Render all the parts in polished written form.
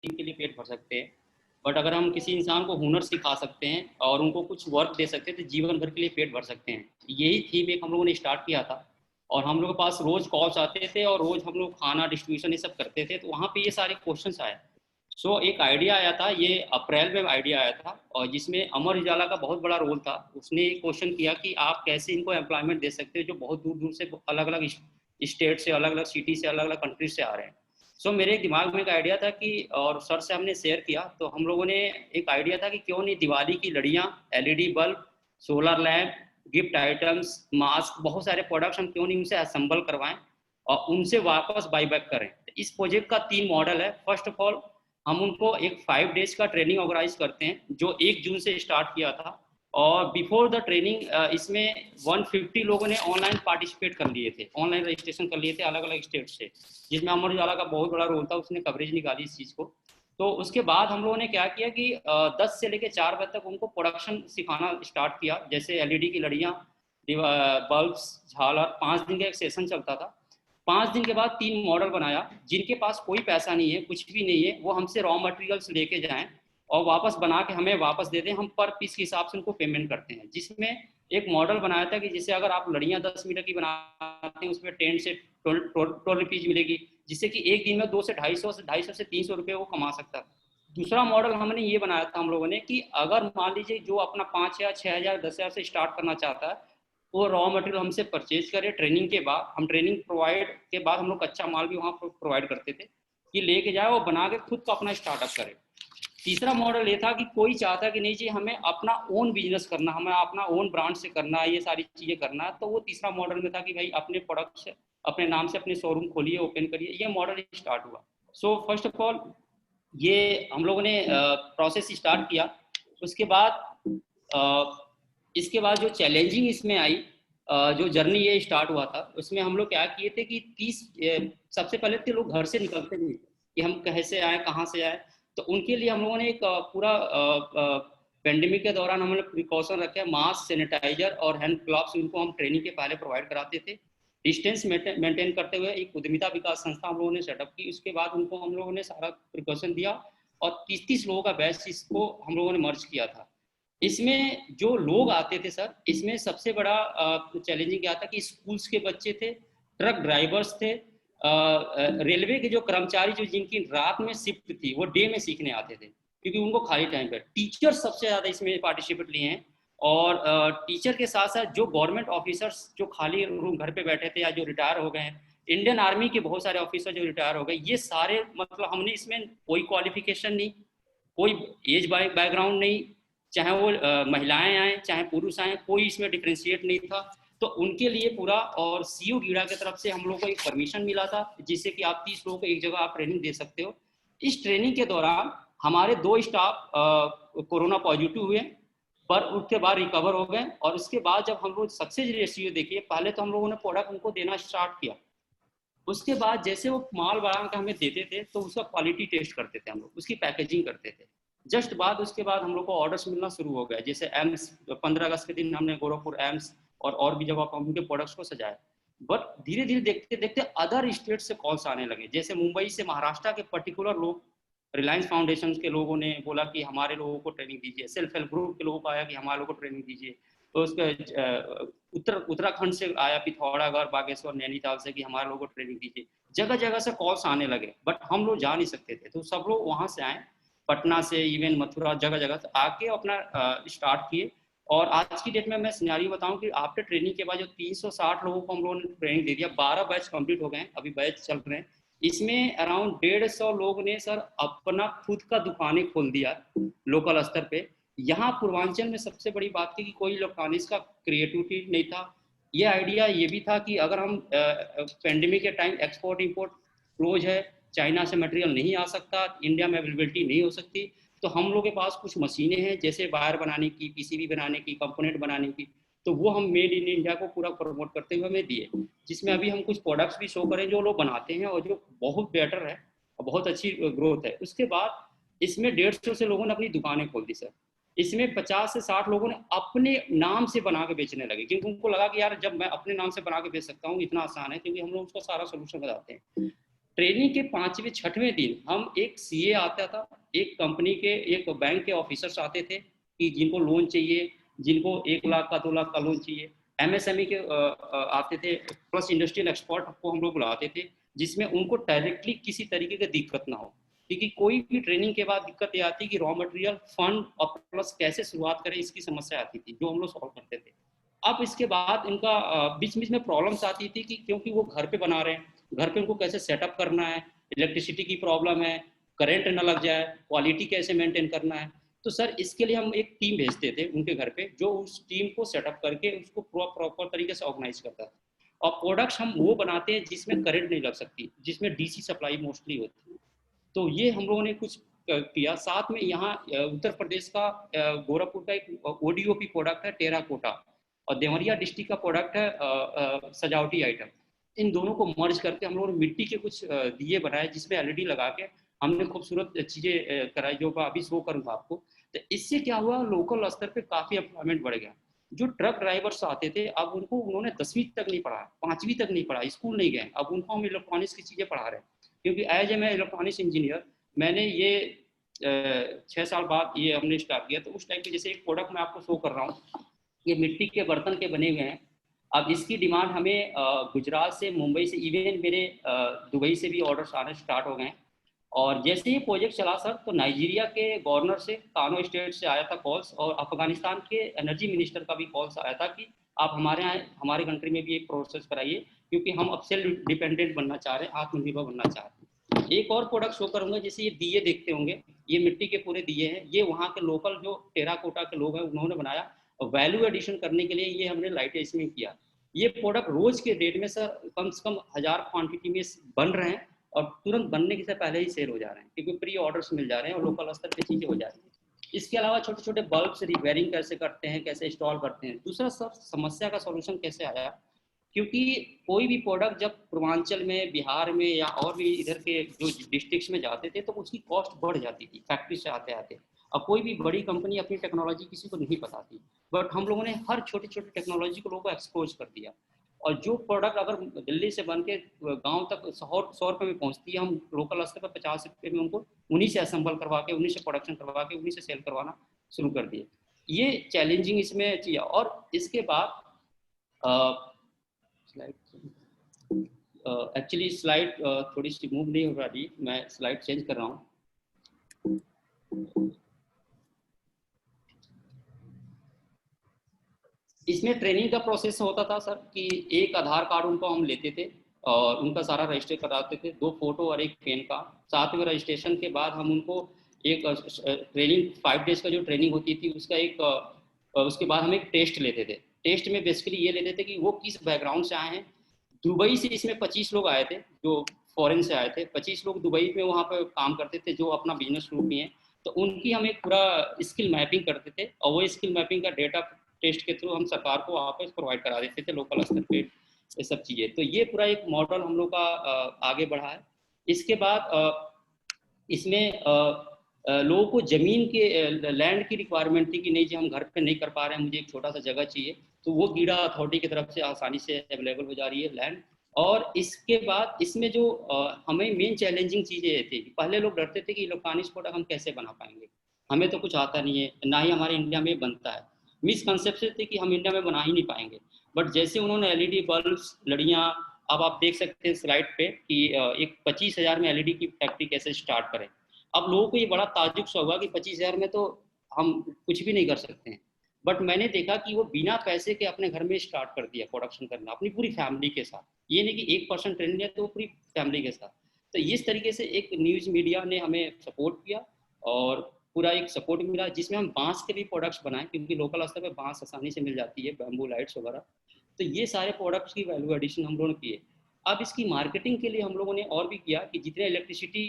के लिए पेट भर सकते हैं, बट अगर हम किसी इंसान को हुनर सिखा सकते हैं और उनको कुछ वर्क दे सकते हैं तो जीवन भर के लिए पेट भर सकते हैं। यही थीम एक हम लोगों ने स्टार्ट किया था और हम लोग के पास रोज़ कॉल्स आते थे और रोज़ हम लोग खाना डिस्ट्रीब्यूशन ये सब करते थे, तो वहाँ पे ये सारे क्वेश्चंस आए। सो एक आइडिया आया था, ये अप्रैल में आइडिया आया था और जिसमें अमर उजाला का बहुत बड़ा रोल था। उसने एक क्वेश्चन किया कि आप कैसे इनको एम्प्लॉयमेंट दे सकते हो जो बहुत दूर दूर से अलग अलग स्टेट से, अलग अलग सिटी से, अलग अलग कंट्री से आ रहे हैं। सो मेरे दिमाग में एक आइडिया था कि, और सर से हमने शेयर किया, तो हम लोगों ने एक आइडिया था कि क्यों नहीं दिवाली की लड़ियाँ, LED bulb, solar lamp, gift items, mask, बहुत सारे प्रोडक्ट्स हम क्यों नहीं उनसे असेंबल करवाएं और उनसे वापस बाई बैक करें। इस प्रोजेक्ट का 3 मॉडल है। फर्स्ट ऑफ ऑल हम उनको एक 5 डेज का ट्रेनिंग ऑर्गेनाइज करते हैं जो 1 जून से स्टार्ट किया था और बिफोर द ट्रेनिंग इसमें 150 लोगों ने ऑनलाइन पार्टिसिपेट कर लिए थे, ऑनलाइन रजिस्ट्रेशन कर लिए थे अलग अलग स्टेट से, जिसमें अमर उजाला का बहुत बड़ा रोल था, उसने कवरेज निकाली इस चीज़ को। तो उसके बाद हम लोगों ने क्या किया कि 10 से लेकर 4 बजे तक उनको प्रोडक्शन सिखाना स्टार्ट किया, जैसे एलईडी की लड़ियाँ, बल्ब्स, झालर। 5 दिन का एक सेशन चलता था। 5 दिन के बाद 3 मॉडल बनाया। जिनके पास कोई पैसा नहीं है, कुछ भी नहीं है, वो हमसे रॉ मटेरियल्स लेके जाएं और वापस बना के हमें वापस दे दें। हम पर पीस के हिसाब से उनको पेमेंट करते हैं। जिसमें एक मॉडल बनाया था कि जैसे अगर आप लड़ियाँ 10 मीटर की बनाते हैं, उसमें 10 से 12 रुपीज़ मिलेगी, जिससे कि एक दिन में 2 से 250 से 300 रुपये वो कमा सकता है। दूसरा मॉडल हमने ये बनाया था हम लोगों ने कि अगर मान लीजिए जो अपना 5,000, 6,000, 10,000 से स्टार्ट करना चाहता है, वो रॉ मटेरियल हमसे परचेज करे। ट्रेनिंग के बाद हम ट्रेनिंग प्रोवाइड के बाद हम लोग कच्चा माल भी वहाँ प्रोवाइड करते थे कि लेके जाए वो बना के खुद का अपना स्टार्टअप करे। तीसरा मॉडल ये था कि कोई चाहता कि नहीं जी हमें अपना ओन बिजनेस करना, हमें अपना ओन ब्रांड से करना है, ये सारी चीज़ें करना है, तो वो तीसरा मॉडल में था कि भाई अपने प्रोडक्ट से, अपने नाम से अपने शोरूम खोलिए, ओपन करिए। ये मॉडल स्टार्ट हुआ। सो फर्स्ट ऑफ ऑल ये हम लोगों ने प्रोसेस स्टार्ट किया। उसके बाद इसके बाद जो चैलेंजिंग इसमें आई, जो जर्नी ये स्टार्ट हुआ था, उसमें हम लोग क्या किए थे कि 30 सबसे पहले तो लोग घर से निकलते नहीं कि हम कैसे आए, कहाँ से आए। तो उनके लिए हम लोगों ने एक पूरा पेंडेमिक के दौरान हमने प्रिकॉशन रखे, मास्क, सैनिटाइजर और हैंड ग्लव्स उनको हम ट्रेनिंग के पहले प्रोवाइड कराते थे। डिस्टेंस मेंटेन करते हुए एक उद्यमिता विकास संस्था हम लोगों ने सेटअप की। उसके बाद उनको हम लोगों ने सारा प्रिकॉशन दिया और 30-30 लोगों का बैच इसको हम लोगों ने मर्ज किया था। इसमें जो लोग आते थे सर, इसमें सबसे बड़ा चैलेंजिंग क्या था कि स्कूल्स के बच्चे थे, ट्रक ड्राइवर्स थे, रेलवे के जो कर्मचारी जो जिनकी रात में शिफ्ट थी वो डे में सीखने आते थे क्योंकि उनको खाली टाइम पर। टीचर सबसे ज़्यादा इसमें पार्टिसिपेट लिए हैं और टीचर के साथ साथ जो गवर्नमेंट ऑफिसर्स जो खाली रूम घर पे बैठे थे या जो रिटायर हो गए हैं, इंडियन आर्मी के बहुत सारे ऑफिसर जो रिटायर हो गए, ये सारे मतलब हमने इसमें कोई क्वालिफिकेशन नहीं, कोई एज बैकग्राउंड नहीं, चाहे वो महिलाएं आए चाहे पुरुष आए, कोई इसमें डिफ्रेंशिएट नहीं था। तो उनके लिए पूरा, और सीयू गीड़ा की तरफ से हम लोग को एक परमिशन मिला था जिससे कि आप 30 लोगों को एक जगह आप ट्रेनिंग दे सकते हो। इस ट्रेनिंग के दौरान हमारे 2 स्टाफ कोरोना पॉजिटिव हुए, पर उसके बाद रिकवर हो गए। और उसके बाद जब हम लोग सक्सेस रेशियो देखिए, पहले तो हम लोगों ने प्रोडक्ट उनको देना स्टार्ट किया, उसके बाद जैसे वो माल बना के हमें देते थे तो उसका क्वालिटी टेस्ट करते थे हम लोग, उसकी पैकेजिंग करते थे। जस्ट बाद उसके बाद हम लोग को ऑर्डर्स मिलना शुरू हो गया। जैसे एम्स 15 अगस्त के दिन हमने गोरखपुर एम्स और भी जगह पर उनके प्रोडक्ट्स को सजाया। बट धीरे धीरे देखते देखते अदर स्टेट से कॉल्स आने लगे, जैसे मुंबई से, महाराष्ट्र के पर्टिकुलर लोग, रिलायंस फाउंडेशन के लोगों ने बोला कि हमारे लोगों को ट्रेनिंग दीजिए, सेल्फ हेल्प ग्रुप के लोगों को आया कि हमारे लोगों को ट्रेनिंग दीजिए। तो उसके उत्तराखंड से आया, पिथौरागढ़, बागेश्वर, नैनीताल से कि हमारे लोगों को ट्रेनिंग दीजिए। जगह जगह से कॉल्स आने लगे, बट हम लोग जा नहीं सकते थे, तो सब लोग वहाँ से आए, पटना से, इवन मथुरा, जगह जगह से आके अपना स्टार्ट किए। और आज की डेट में मैं सिनेरियो बताऊं कि आफ्टर ट्रेनिंग के बाद जो 360 लोगों को हम लोगों ने ट्रेनिंग दे दिया, 12 बैच कंप्लीट हो गए हैं, अभी बैच चल रहे हैं। इसमें अराउंड 150 लोग ने सर अपना खुद का दुकानें खोल दिया लोकल स्तर पे। यहाँ पूर्वांचल में सबसे बड़ी बात थी कि कोई इलेक्ट्रॉनिक्स का क्रिएटिविटी नहीं था। ये आइडिया ये भी था कि अगर हम पेंडेमिक के टाइम एक्सपोर्ट इंपोर्ट क्लोज है, चाइना से मटेरियल नहीं आ सकता, इंडिया में अवेलेबिलिटी नहीं हो सकती, तो हम लोग के पास कुछ मशीनें हैं जैसे वायर बनाने की, पीसीबी बनाने की, कंपोनेंट बनाने की, तो वो हम मेड इन इंडिया को पूरा प्रमोट करते हुए हमें दिए, जिसमें अभी हम कुछ प्रोडक्ट्स भी शो करें जो लोग बनाते हैं और जो बहुत बेटर है और बहुत अच्छी ग्रोथ है। उसके बाद इसमें 150 से लोगों ने अपनी दुकानें खोल दी सर। इसमें 50 से 60 लोगों ने अपने नाम से बना के बेचने लगे, क्योंकि उनको लगा कि यार जब मैं अपने नाम से बना के बेच सकता हूँ इतना आसान है, क्योंकि हम लोग उसका सारा सोल्यूशन बताते हैं। ट्रेनिंग के 5वें 6वें दिन हम एक सीए आता था, एक कंपनी के एक बैंक के ऑफिसर्स आते थे कि जिनको लोन चाहिए, जिनको 1 लाख का 2 लाख का लोन चाहिए, एमएसएमई के आते थे, प्लस इंडस्ट्रियल एक्सपर्ट को हम लोग बुलाते थे, जिसमें उनको डायरेक्टली किसी तरीके की दिक्कत ना हो। क्योंकि कोई भी ट्रेनिंग के बाद दिक्कत ये आती कि रॉ मटेरियल फंड और प्लस कैसे शुरुआत करें, इसकी समस्या आती थी जो हम लोग सॉल्व करते थे। अब इसके बाद इनका बीच बीच में प्रॉब्लम्स आती थी कि क्योंकि वो घर पे बना रहे हैं, घर पे उनको कैसे सेटअप करना है, इलेक्ट्रिसिटी की प्रॉब्लम है, करंट ना लग जाए, क्वालिटी कैसे मेंटेन करना है। तो सर इसके लिए हम एक टीम भेजते थे उनके घर पे, जो उस टीम को सेटअप करके उसको प्रॉपर तरीके से ऑर्गेनाइज करता था। और प्रोडक्ट्स हम वो बनाते हैं जिसमें करंट नहीं लग सकती, जिसमें डीसी सप्लाई मोस्टली होती है। तो ये हम लोगों ने कुछ किया। साथ में यहाँ उत्तर प्रदेश का गोरखपुर का एक ओडीओपी प्रोडक्ट है टेराकोटा, और देवरिया डिस्ट्रिक्ट का प्रोडक्ट है सजावटी आइटम। इन दोनों को मर्ज करके हम लोगों ने मिट्टी के कुछ दिए बनाए, जिसमें एलईडी लगा के हमने खूबसूरत चीजें कराई, जो मैं अभी शो करूंगा आपको। तो इससे क्या हुआ, लोकल स्तर पे काफी एम्प्लॉयमेंट बढ़ गया। जो ट्रक ड्राइवर्स आते थे, अब उनको उन्होंने 10वीं तक नहीं पढ़ा, 5वीं तक नहीं पढ़ा, स्कूल नहीं गए, अब उनको हम इलेक्ट्रॉनिक्स की चीजें पढ़ा रहे हैं। क्योंकि एज ए मैं इलेक्ट्रॉनिक्स इंजीनियर, मैंने ये 6 साल बाद ये हमने स्टार्ट किया। तो उस टाइम पे जैसे एक प्रोडक्ट मैं आपको शो कर रहा हूँ, ये मिट्टी के बर्तन के बने हुए हैं। अब इसकी डिमांड हमें गुजरात से, मुंबई से, इवन मेरे दुबई से भी ऑर्डर्स आने स्टार्ट हो गए। और जैसे ये प्रोजेक्ट चला सर, तो नाइजीरिया के गवर्नर से, कानो स्टेट से आया था कॉल्स, और अफगानिस्तान के एनर्जी मिनिस्टर का भी कॉल्स आया था कि आप हमारे यहाँ, हमारे कंट्री में भी एक प्रोसेस कराइए, क्योंकि हम अब सेल्फ डिपेंडेंट बनना चाह रहे हैं, आत्मनिर्भर बनना चाह रहे हैं। एक और प्रोडक्ट शो करूंगा, जैसे ये दिए देखते होंगे, ये मिट्टी के पूरे दिए हैं, ये वहाँ के लोकल जो टेराकोटा के लोग हैं उन्होंने बनाया। वैल्यू एडिशन करने के लिए ये हमने लाइट इसमें किया। ये प्रोडक्ट रोज के डेट में सर कम से कम 1000 क्वांटिटी में बन रहे हैं, और तुरंत बनने के से पहले ही सेल हो जा रहे हैं, क्योंकि प्री ऑर्डर्स मिल जा रहे हैं और लोकल स्तर पे चीजें हो जा रही हैं। इसके अलावा छोटे छोटे बल्ब से रिपेयरिंग कैसे करते हैं, कैसे इंस्टॉल करते हैं। दूसरा सब समस्या का सॉल्यूशन कैसे आया, क्योंकि कोई भी प्रोडक्ट जब पूर्वांचल में, बिहार में या और भी इधर के जो डिस्ट्रिक्ट्स में जाते थे, तो उसकी कॉस्ट बढ़ जाती थी फैक्ट्री से आते आते। अब कोई भी बड़ी कंपनी अपनी टेक्नोलॉजी किसी को नहीं बताती, बट हम लोगों ने हर छोटी छोटी टेक्नोलॉजी को लोगों को एक्सपोज कर दिया। और जो प्रोडक्ट अगर दिल्ली से बन के गाँव तक 100 रुपये में पहुँचती है, हम लोकल स्तर पर 50 रुपये में उनको उन्हीं से असेंबल करवा के, उन्हीं से प्रोडक्शन करवा के, उन्हीं से सेल करवाना शुरू कर दिए। ये चैलेंजिंग इसमें चाहिए। और इसके बाद एक्चुअली स्लाइड थोड़ी सी मूव नहीं हो रही, मैं स्लाइड चेंज कर रहा हूँ। इसमें ट्रेनिंग का प्रोसेस होता था सर कि एक आधार कार्ड उनको हम लेते थे और उनका सारा रजिस्टर कराते थे, 2 फोटो और 1 पेन का। साथ में रजिस्ट्रेशन के बाद हम उनको एक ट्रेनिंग 5 डेज का जो ट्रेनिंग होती थी उसका एक उसके बाद हम एक टेस्ट लेते थे। टेस्ट में बेसिकली ये लेते थे कि वो किस बैकग्राउंड से आए हैं। दुबई से इसमें 25 लोग आए थे जो फॉरेन से आए थे। 25 लोग दुबई में वहाँ पर काम करते थे, जो अपना बिजनेस शुरू किए हैं। तो उनकी हम एक पूरा स्किल मैपिंग करते थे, और वो स्किल मैपिंग का डेटा टेस्ट के थ्रू हम सरकार को वापस प्रोवाइड करा देते थे लोकल स्तर पे, ये सब चीज़ें। तो ये पूरा एक मॉडल हम लोग का आगे बढ़ा है। इसके बाद इसमें लोगों को ज़मीन के लैंड की रिक्वायरमेंट थी कि नहीं जी हम घर पे नहीं कर पा रहे हैं, मुझे एक छोटा सा जगह चाहिए। तो वो गीडा अथॉरिटी की तरफ से आसानी से अवेलेबल हो जा रही है लैंड। और इसके बाद इसमें जो हमें मेन चैलेंजिंग चीज़ें थी, पहले लोग डरते थे कि इलेक्ट्रॉनिक्स प्रोडक्ट हम कैसे बना पाएंगे, हमें तो कुछ आता नहीं है, ना ही हमारे इंडिया में बनता है। मिसकंसेप्शन थे कि हम इंडिया में बना ही नहीं पाएंगे। बट जैसे उन्होंने एलईडी बल्ब्स, लड़ियाँ, अब आप देख सकते हैं स्लाइड पे कि एक 25,000 में एलईडी की फैक्ट्री कैसे स्टार्ट करें। अब लोगों को ये बड़ा ताज्जुब सा हुआ कि 25,000 में तो हम कुछ भी नहीं कर सकते हैं। बट मैंने देखा कि वो बिना पैसे के अपने घर में स्टार्ट कर दिया प्रोडक्शन करना, अपनी पूरी फैमिली के साथ। ये नहीं कि 1% ट्रेनिंग लिया, तो वो पूरी फैमिली के साथ। तो इस तरीके से एक न्यूज़ मीडिया ने हमें सपोर्ट किया और पूरा एक सपोर्ट मिला, जिसमें हम बांस के भी प्रोडक्ट्स बनाए, क्योंकि लोकल स्तर पे बांस आसानी से मिल जाती है, बैम्बू लाइट्स वगैरह। तो ये सारे प्रोडक्ट्स की वैल्यू एडिशन हम लोगों ने किए। अब इसकी मार्केटिंग के लिए हम लोगों ने और भी किया कि जितने इलेक्ट्रिसिटी,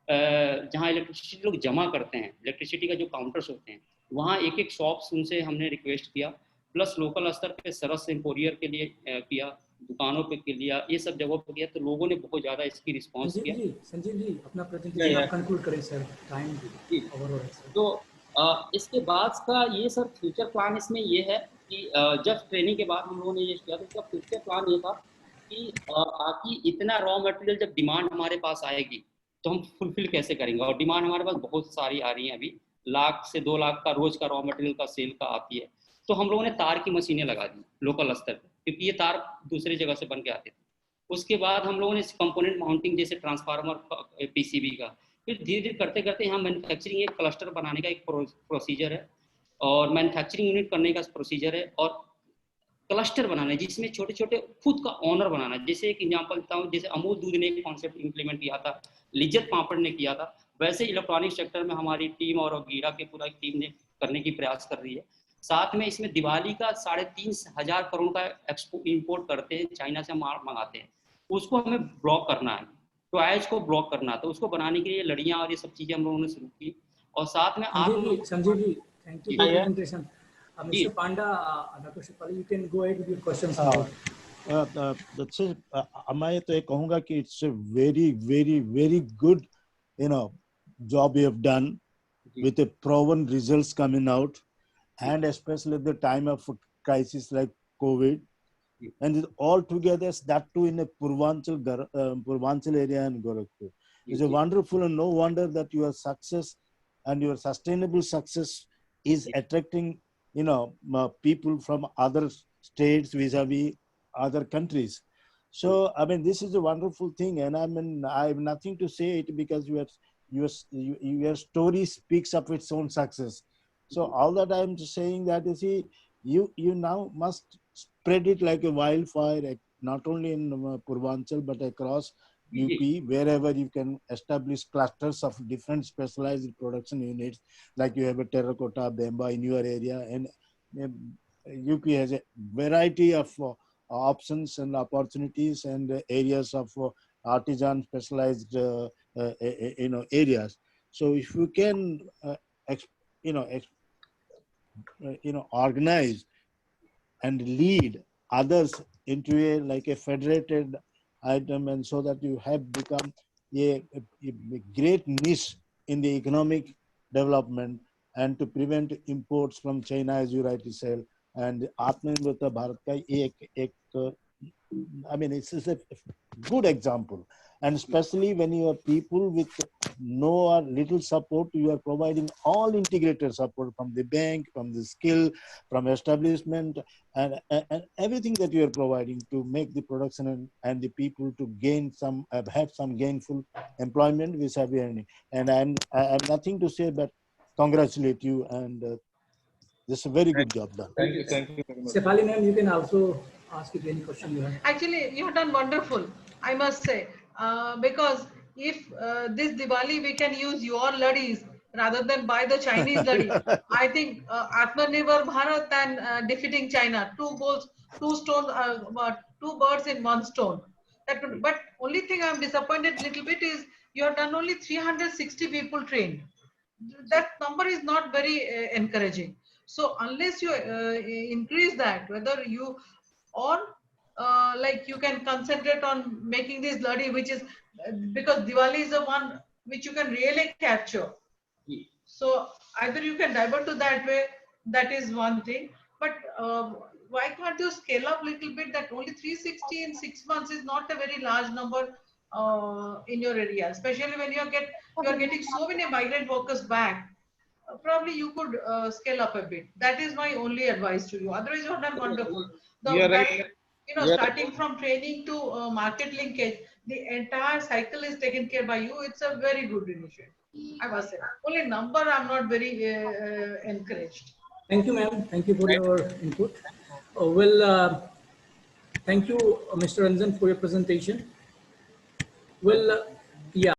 जहाँ इलेक्ट्रिसिटी लोग जमा करते हैं, इलेक्ट्रिसिटी का जो काउंटर्स होते हैं, वहाँ एक एक शॉप्स उनसे हमने रिक्वेस्ट किया। प्लस लोकल स्तर पे सरस एम्पोरियर के लिए किया, दुकानों पे के लिया, ये सब जगहों पे किया। तो लोगों ने बहुत ज़्यादा इसकी रिस्पॉन्स किया। संजीव जी अपना प्रेजेंटेशन आप कंक्लूड करें सर, टाइम ओवर हो रहा है। तो इसके बाद का ये सर फ्यूचर प्लान इसमें ये है कि जब ट्रेनिंग के बाद हम लोगों ने ये किया, तो इसका फ्यूचर प्लान ये था कि आपकी इतना रॉ मटेरियल जब डिमांड हमारे पास आएगी तो हम फुलफिल कैसे करेंगे, और डिमांड हमारे पास बहुत सारी आ रही है अभी, 1 लाख से 2 लाख का रोज का रॉ मटेरियल का सेल का आती है। तो हम लोगों ने तार की मशीनें लगा दी लोकल स्तर पर, क्योंकि ये तार दूसरी जगह से बन के आते थे। उसके बाद हम लोगों ने कंपोनेंट माउंटिंग जैसे ट्रांसफार्मर पीसीबी का, फिर धीरे धीरे करते करते यहाँ मैन्युफैक्चरिंग एक क्लस्टर बनाने का एक प्रोसीजर है, और मैन्युफैक्चरिंग यूनिट करने का प्रोसीजर है, और क्लस्टर बनाना है जिसमें छोटे छोटे खुद का ऑनर बनाना है। जैसे एक एग्जांपल देता हूँ, जैसे अमूल दूध ने एक कॉन्सेप्ट इंप्लीमेंट किया था, लिज्जत पापड़ ने किया था, वैसे इलेक्ट्रॉनिक सेक्टर में हमारी टीम और गीरा के पूरा टीम ने करने की प्रयास कर रही है। साथ में इसमें दिवाली का 3,500 करोड़ का इम्पोर्ट करते हैं, चाइना से माल मंगाते हैं, उसको हमें ब्लॉक करना है, टॉयज को ब्लॉक करना है। तो उसको बनाने के लिए लड़ियाँ और ये सब चीज़ें हम लोगों ने शुरू की, और साथ में आप Sanjay ji, thank you for the presentation. Ji Mr. Panda, Dr. Shefali, you can go ahead with your questions. मैं तो ये कहूँगा कि it's a very very very good job you have done with the proven results coming out, and especially at the time of crisis like COVID, and all together, that too in a Purvanchal area in Gorakhpur. It's a wonderful, and no wonder that your success and your sustainable success is attracting people from other states vis-a-vis other countries. So I mean, this is a wonderful thing, and I mean, I have nothing to say it because your story speaks of its own success. So all that I'm just saying that you now must spread it like a wildfire, not only in Purvanchal but across UP, wherever you can establish clusters of different specialized production units, like you have a terracotta, bamba in your area, and UP has a variety of options and opportunities and areas of artisan specialized areas. So if you can organize and lead others into a federated item, and so that you have become a great niche in the economic development, and to prevent imports from China, as you rightly said, and Atmanirbhar Bharat ka I mean, it's a good example. And especially when you are people with no or little support, you are providing all integrated support from the bank, from the skill, from establishment, and everything that you are providing to make the production and the people to gain have some gainful employment with heavy earning. And I have nothing to say but congratulate you, and this is a very good job done. Thank you very much. Shefali ma'am, you can also ask if any question you have. Actually, you have done wonderful, I must say, because if this Diwali we can use your ladis rather than buy the Chinese laddi, I think Atmanirbhar Bharat and defeating China, two birds in one stone. But only thing I'm disappointed a little bit is you have done only 360 people trained. That number is not very encouraging. So unless you increase that, whether you or like you can concentrate on making this laddi, which is because Diwali is the one which you can really capture. So either you can divert to that way, that is one thing. But why can't you scale up a little bit? That only 360 in 6 months is not a very large number in your area, especially when you are getting so many migrant workers back. Probably you could scale up a bit. That is my only advice to you. Otherwise, you have done wonderful. Starting from training to market linkage, the entire cycle is taken care by you. It's a very good initiative, I must say. Only number, I'm not very encouraged. Thank you, ma'am. Thank you for your input. Thank you, Mr. Ranjan, for your presentation.